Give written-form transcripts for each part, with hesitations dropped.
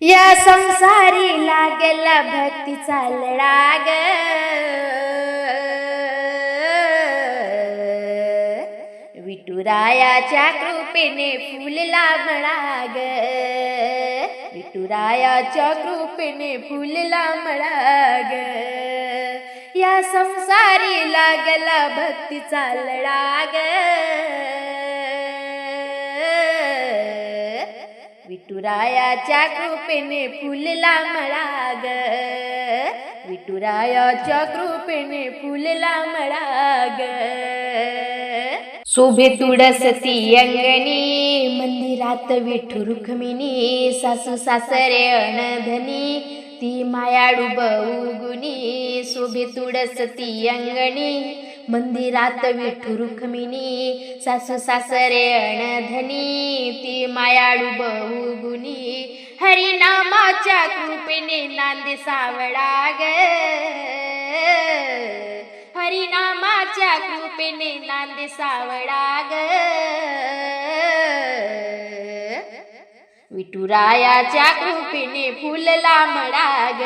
या संसारी लागला भक्तीचा लढा ग, विठुरायाच्या कृपेने फुलला मळा ग, विठुरायाच्या कृपेने फुलला मळा ग. या संसारी लागला भक्तीचा लढा ग, विठुरायाच्या कृपेने फुलला मळा ग, विठुरायाच्या कृपेने फुलला मळा ग. शोभे तुळसती अंगणी, मंदिरात विठू रुक्मिणी, सासू सासरे अनधनी, ती मायाळू बहुगुणी. शोभे तुळसती अंगणी, मंदिरात विठू रुक्मिणी, सासू सासरे अनधनी, ती मायाळू बहुगुणी. हरिनामाच्या कृपेने नांदे सावळा ग, हरिनामाच्या कृपेने नांदे सावळा ग, विठुरायाच्या कृपेने फुलला मळा ग,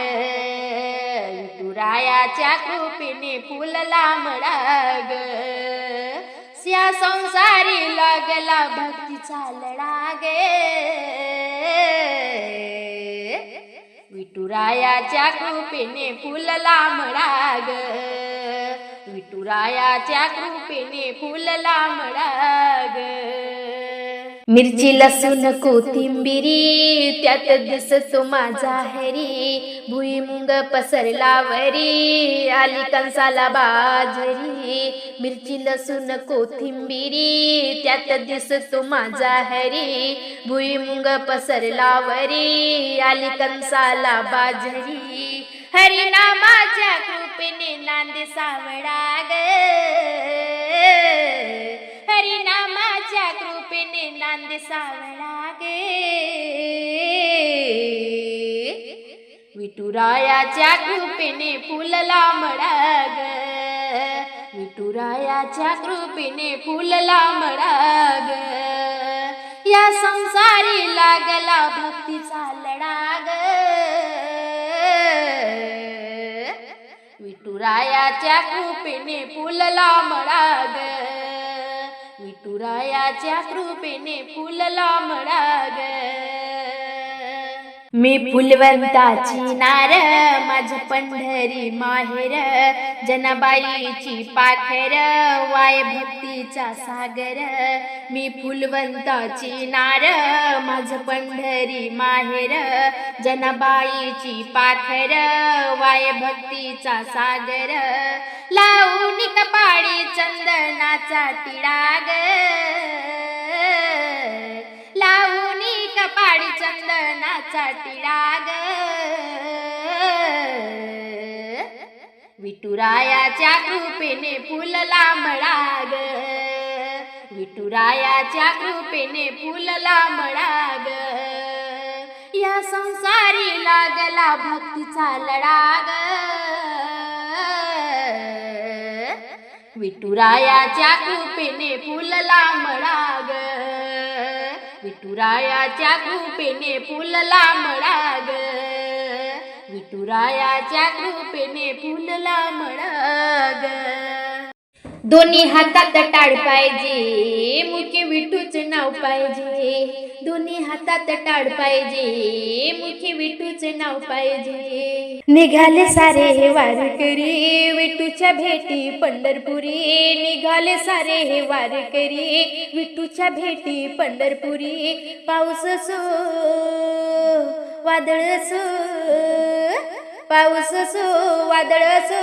विठुरायाच्या कृपेने फुलला मळा ग. या संसारी लागला भक्तीचा लढा ग, विठुरायाच्या कृपेने फुलला मळा ग, विठुरायाच्या कृपेने फुलला मळा ग. मिरची लसूण कोथिंबिरी, त्यात दिसतो माझा हरी, भुईमुंग पसरला वरी, आली कंसाला बाजरी. मिरची लसूण कोथिंबिरी, त्यात दिसतो माझा हरी, भुईमुंग पसरला वरी, आली कंसाला बाजरी. हरिनामाच्या कृपेने नांदे सावळा ग, हरिनामाच्या कृपेने नांदे सावळा गे, विठुरायाच्या कृपेने फुलला मळा ग, विठुरायाच्या कृपेने फुलला मळा ग. या संसारी लागला भक्तीचा लढा ग, विठुरायाच्या कृपेने फुलला मळा ग, विठुरायाच्या कृपेने फुलला मळा ग. मी फुलवंताची नार, माझ पंढरी माहेर, जनाबाईची पाखर, वाय भक्तीचा सागर. मी फुलवंताची नार, माझ पंढरी माहेर, जनाबाईची पाखर, वाय भक्तीचा सागर. लावून कपाळी चंदनाचा टिळा ग, लावून कपाळी चंदनाचा टिळा ग, विठुरायाच्या कृपेने फुलला मळा ग, विठुरायाच्या कृपेने फुलला मळा ग. या संसारी लागला भक्तीचा लढा ग, विठुरायाच्या कृपेने फुलला मळा ग, विठुरायाच्या कृपेने फुलला मळा ग, विठुरायाच्या कृपेने फुलला मळा ग. दोन्ही हातात टाळ पाहिजे, मुखी विठूच नाव पाहिजे, दोन्ही हातात टाळ पाहिजे, मुखी विठूच नाव पाहिजे. निघाले सारे हे वारकरी, विठूच्या भेटी पंढरपुरी, निघाले सारे हे वारकरी, विठूच्या भेटी पंढरपुरी. पाऊस असो वादळ असो, पाऊस असो वादळ असो,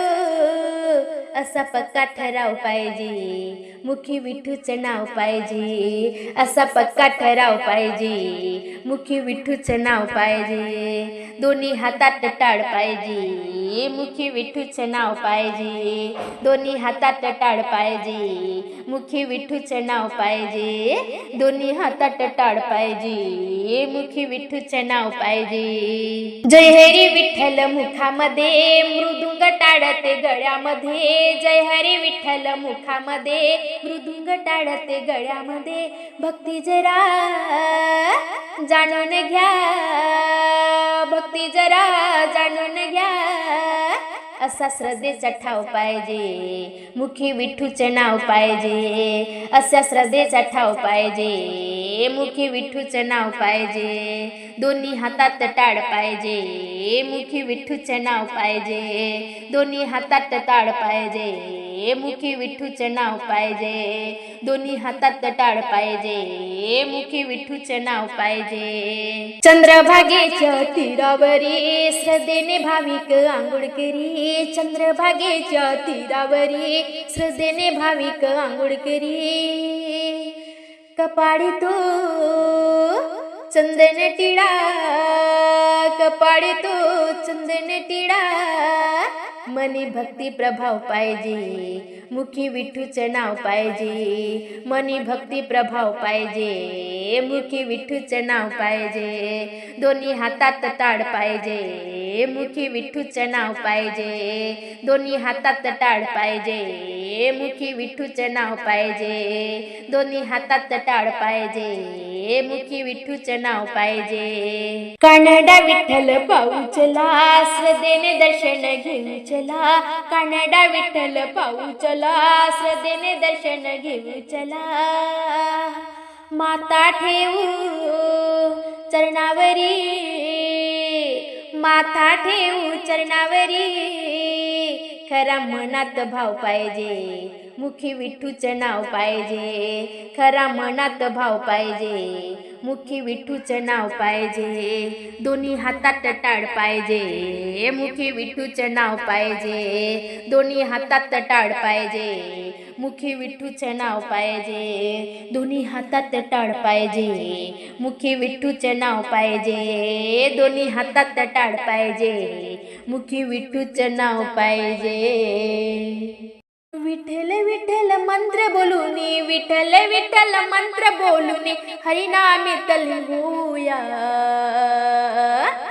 असा पक्का ठराव पाहिजे, मुखी विठूच नाव पाहिजे, असा पक्का ठराव पाहिजे, मुखी विठूच नाव पाहिजे. दोन्ही हातात टाळ पाहिजे, मुखी विठूच नाव पाहिजे, दोन्ही हातात टाळ पाहिजे, मुखी विठूच नाव पाहिजे, दोन्ही हातात टाळ पाहिजे, मुखी विठूच नाव पाहिजे. जय हरी विठ्ठल मुखामध्ये, मृदुंग टाळते गळ्यामध्ये, जय हरी विठ्ठल मुखामध्ये, मृदुंग टाळते गळ्यामध्ये. भक्ती जरा जाणून घ्या, असा श्रद्धेचा ठाव पाहिजे, मुखी विठूचं नाव पाहिजे, असा श्रद्धेचा ठाव पाहिजे, मुखी विठूचं नाव पाहिजे, दोन्ही हातात टाळ पाहिजे, मुखी विठूचं नाव पाहिजे, दोन्ही हातात टाळ पाहिजे, मुखी विठूचं नाव पाहिजे, दोन्ही हातात टाळ पाहिजे, मुखी विठूचं नाव पाहिजे. चंद्रभागेच्या तीरावरी श्रद्धेने भाविक आंघोळ करी, चंद्रभागेच्या तीरावरी श्रद्धेने भाविक आंघोळ करी, कपाळी तो चंदन टिळा, कपाळी तो चंदन टिळा, मनी भक्ती प्रभाव पाहिजे, मुखी विठूचं नाव पाहिजे, मनी भक्ती प्रभाव पाहिजे, मुखी विठूचं नाव पाहिजे, दोन्ही हातात टाळ पाहिजे, मुखी विठूचं नाव पाहिजे, दोन्ही हातात टाळ पाहिजे, मुखी विठूचं नाव पाहिजे, दोन्ही हातात टाळ पाहिजे, मुखी विठूचं नाव पाहिजे. कानडा विठ्ठल पाऊचला श्रद्धेने दर्शन घेऊ चला, कानडा विठ्ठल पाऊचला श्रद्धेने दर्शन घेऊ चला, माता ठेवू चरणावरी, माथा ठेवू चरणावरी, खरा मनात भाव पाहिजे, मुखी विठूचं नाव पाहिजे, खरा मनात भाव पाहिजे, मुखी विठूचं नाव पाहिजे, दोन्ही हातात टाळ पाहिजे, मुखी विठूचं नाव पाहिजे, दोन्ही हातात टाळ पाहिजे, मुखी विठूचं नाव पाहिजे, दोन्ही हातात टाळ पाहिजे, मुखी विठूचं नाव पाहिजे, दोन्ही हातात टाळ पाहिजे, मुखी विठूचं नाव पाहिजे. विठ्ठल विठ्ठल मंत्र बोलूनी, विठ्ठल विठ्ठल मंत्र बोलूनी, हरिनामे तलगूया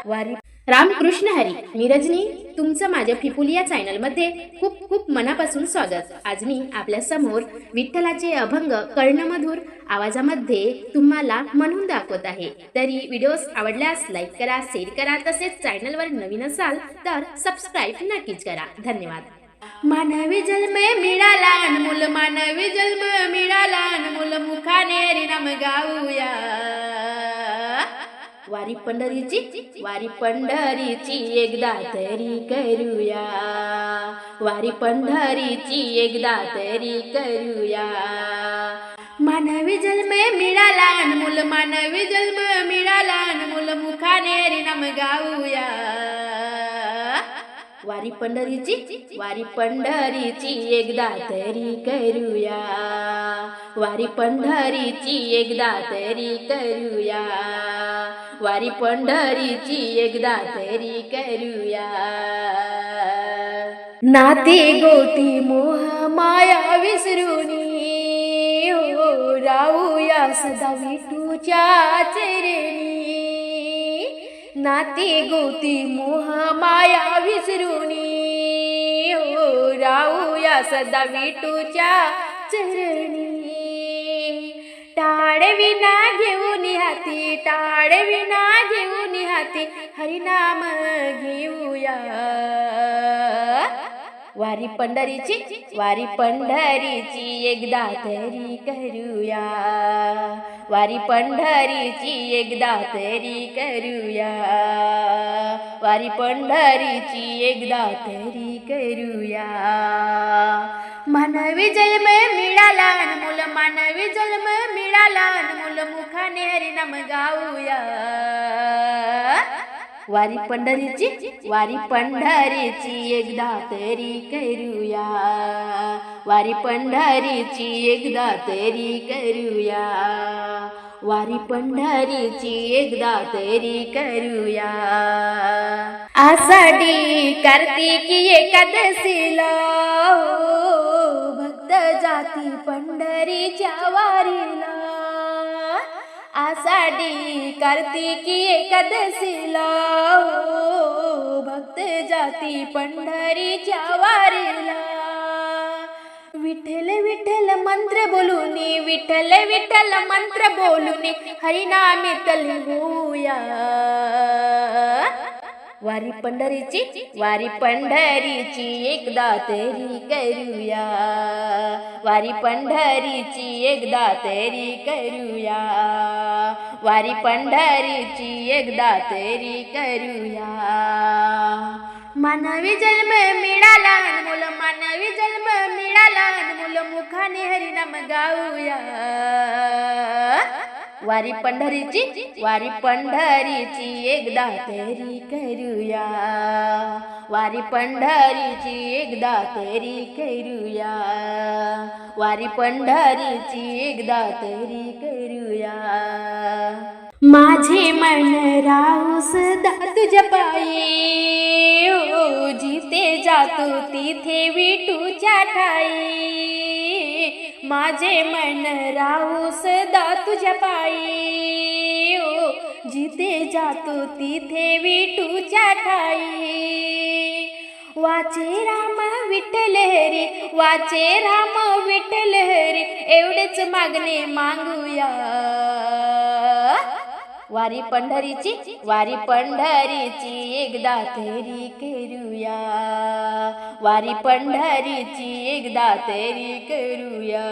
वारी. रामकृष्ण हरी. मी रजनी, तुमचं माझ्या फिपुली या चॅनलमध्ये खूप खूप मनापासून स्वागत. आज मी आपल्या समोर विठ्ठलाचे अभंग कर्णमधुर आवाजामध्ये तुम्हाला म्हणून दाखवत आहे. तरी व्हिडिओज आवडल्यास लाईक करा, शेअर करा, तसेच चॅनलवर नवीन असाल तर सबस्क्राईब नक्कीच करा. धन्यवाद. मानवी जन्म मिळाला अनमोल, मानवी जन्म मिळाला अनमोल, मुखाने हरिनाम गाऊया वारी पंढरीची, वारी पंढरीची एकदा तरी करूया, वारी पंढरीची एकदा तरी करूया. मानवी जन्म मिळाला अनमोल, मानवी जन्म मिळाला अनमोल, मुखाने हरिनाम गाऊया वारी पंढरीची, वारी पंढरीची एकदा तरी करूया, वारी पंढरीची एकदा तरी करूया, वारी पंढरीची एकदा तरी करूया. नाते गोती मोह माया विसरूनी, हो राहूया सदा विठूच्या चरणी, नाते गोती मोह माया विसरूनी, हो राहूया सदा विठूच्या चरणी. टाळ विना घेऊन हाती, टाळ विना घेऊन हाती, हरिनाम घेऊया वारी पंढरीची, वारी पंढरीची एकदा तरी करूया, वारी पंढरीची एकदा तरी करूया, वारी पंढरीची एकदा तरी करूया. मानवी जन्म मिळाला अनमोल, मानवी जन्म मिळाला अनमोल, मुखाने हरिनाम गाऊया वारी पंढरीची, वारी पंढरीची एकदा तरी करूया, वारी पंढरीची एकदा तरी करूया, वारी पंढरीची एकदा तरी करूया. आषाढी कार्तिकी एकादशीला भक्त जाती पंढरीच्या वारीला, आषाढी कार्तिकी एकादशीला भक्त जाती पंढरीच्या वारीला. विठ्ठल विठ्ठल मंत्र बोलूनी, विठ्ठल विठ्ठल मंत्र बोलूनी, हरिनामे तलगूया वारी पंढरीची एकदा तरी करूया, वारी पंढरीची एकदा तरी करूया, वारी पंढरीची एकदा तरी करूया. मानवी जन्म मिळाला मुल, मानवी जन्म मिळाला मुल, मुखाने हरिनाम गाऊया. वारी पंढरीची एकदा तरी करूया, वारी पंढरीची एकदा तरी करूया, वारी पंढरीची एकदा तरी करूया. माझे मन राहू सदा तुझ्या पायी, ओ जिथे जातो तिथे विठूच्या ठाई. माझे मन राहू सदा तुझ्या पायी, ओ जिथे जातो तिथे विठूच्या ठाई. वाचे राम विठ्ठल हरी, वाचे राम विठ्ठल हरी, एवढेच मागणे मागूया. वारी पंढरीची एकदा तरी करूया, वारी पंढरीची एकदा तरी करूया,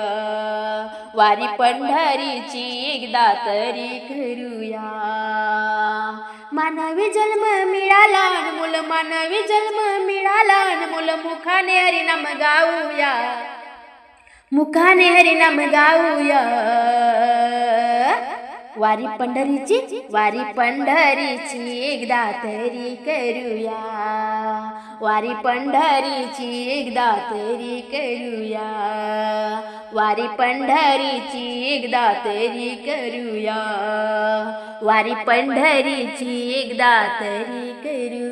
वारी पंढरीची एकदा तरी करूया. मानवी जन्म मिळाला मुल, मानवी जन्म मिळाला मुल, मुखाने हरिनाम गाऊया, मुखाने हरिनाम गाऊया. वारी पंढरीची एकदा तरी करूया, वारी पंढरीची एकदा तरी करूया, वारी पंढरीची एकदा तरी करूया, वारी पंढरीची एकदा तरी करूया.